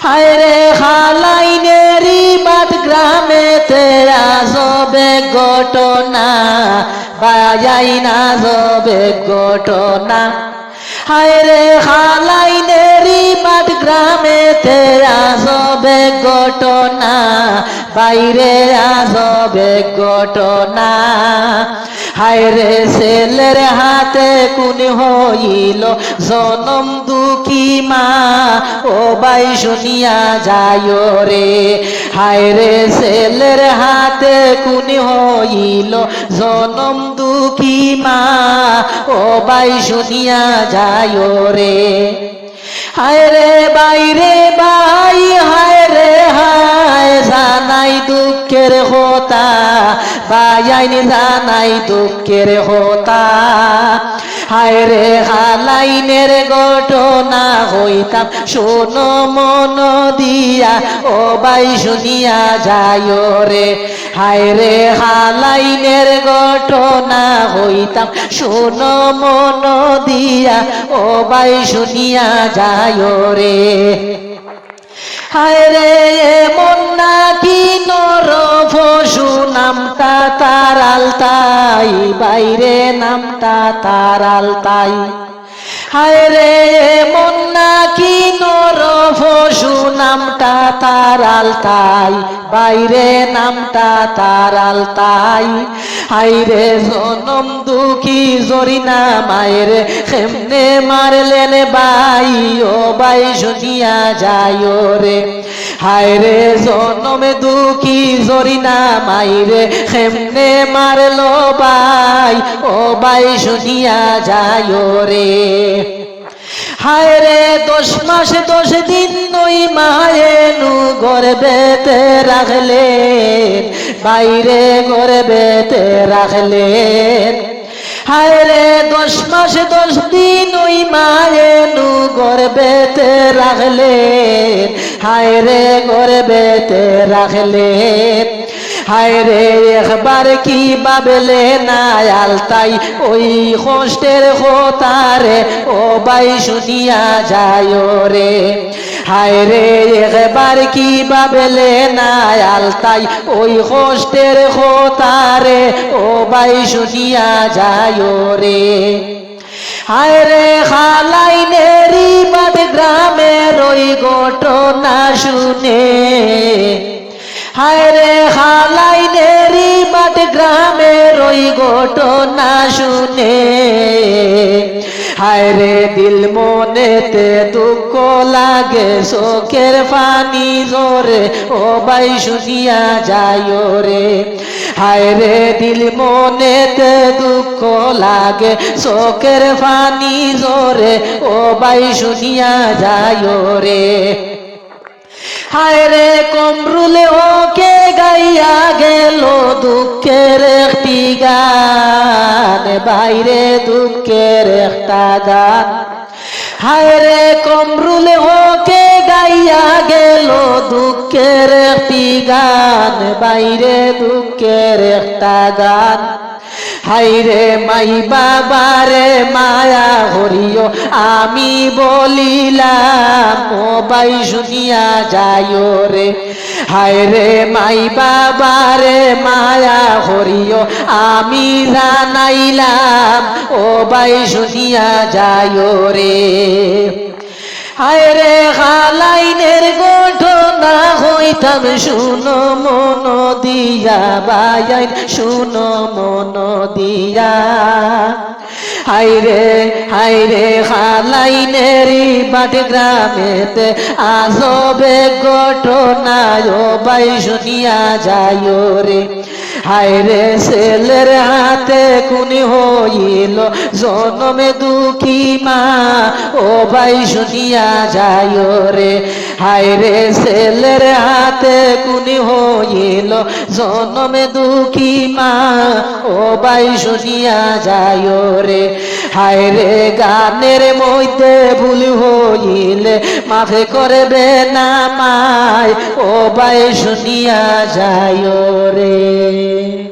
হায় রে খালাইনেরি বাদ গ্রামে তেরা জবে ঘটনা বায়াই না জবে ঘটনা হায় রে খালাইনেরি বাদ গ্রামে তেরা জবে ঘটনা বাইরে আজবে ঘটনা হায় রে ছেলের হাতে কোন হইল জনম দুঃখী মা ও বাই শুনিয়া যায় রে হায় রে ছেলের হাতে কোন হইল জনম দুঃখী মা ও বাই শুনিয়া যায় রে হায় রে বাইরে বাই হায় রে হায় জানাই দুঃখের কথা বায়াইনি জানাই দুঃখের কথা হায় রে খালাইনের ঘটনা হইতাম শোনো মন দিয়া ও বাই শুনিয়া যায় রে হায় রে খালাইনের ঘটনা হইতাম শোনো মন দিয়া ও বাই শুনিয়া যায় রে হায় রে এমন নাকি নর পশু নামটা তার আলতাই বাইরে নামটা তার আলতাই হায় রে এমন নাকি নর পশু নামটা তার আলতাই বাইরে নামটা তার আলতাই হায় রে জনম দুঃখী জরিনা মায়ের কেমনে মারলেন বাই ও বাই শুনিয়া যায় রে হায় রে জনম দুঃখী জরিনা মাইরে কেমনে মারলো বাই ও বাই শুনিয়া যায় রে হায় রে 10 মাস 10 দিন নই মায়ে নু গর্ভেতে রাখলেন বাইরে গর্ভেতে রাখলেন হায় রে 10 মাস 10 দিন ওই মায়ে নু গর্ভেতে রাখলেন হায় রে গর্ভেতে রাখলেন হায় রে একবার কি ভাবলে না আলতাই ওই কষ্টের কথা রে ও বাই শুনিয়া যায় রে হায় রে একবার কি ভাবলে না আলতাই ওই কষ্টের কথা রে ও বাই শুনিয়া যায় রে হায় রে খালাইনেরি বাদ গ্রামের ওই ঘটনা শুনে হায় রে খালাইনেরি বাদ গ্রামের ওই ঘটনা শুনে হায় রে দিল মনেতে দুঃখ লাগে চোখের পানি জোরে ও বাই শুনিয়া যায় রে হায় রে দিল মনেতে দুঃখ লাগে চোখের পানি জোরে ও বাই শুনিয়া যায় রে হায় রে কমরুলে ওকে গাইয়া গেল দুঃখের একটি গান বাইরে দুঃখের একটা গান হায় রে কমরুলে ওকে গাইয়া গেল দুঃখের একটি গান বাইরে দুঃখের একটা গান হায় রে মাই বাবারে মায়া হরিও আমি বলিলাম ও বাই শুনিয়া যায় রে হায় রে মাই বাবারে মায়া হরিও আমি জানাইলাম ও বাই শুনিয়া যায় রে হায় রে খালাইনের ঘটনা হইতাম শুনো মন দিয়া বায়াই শুনো মন দিয়া হায় রে খালাইনেরি বাদ গ্রামেতে আজবে ঘটনা ও বাই শুনিয়া যায় রে হায় রে ছেলের হাতে কোন হইল জনমে দুঃখী মা ও বাই শুনিয়া যায় রে হায় রে ছেলের হাতে কোন হইল জনমে দুঃখী মা ও বাই শুনিয়া যায় রে হায় রে গানের মধ্যে ভুল হইলে মাফে করবে না মায় ও বাই শুনিয়া যায় রে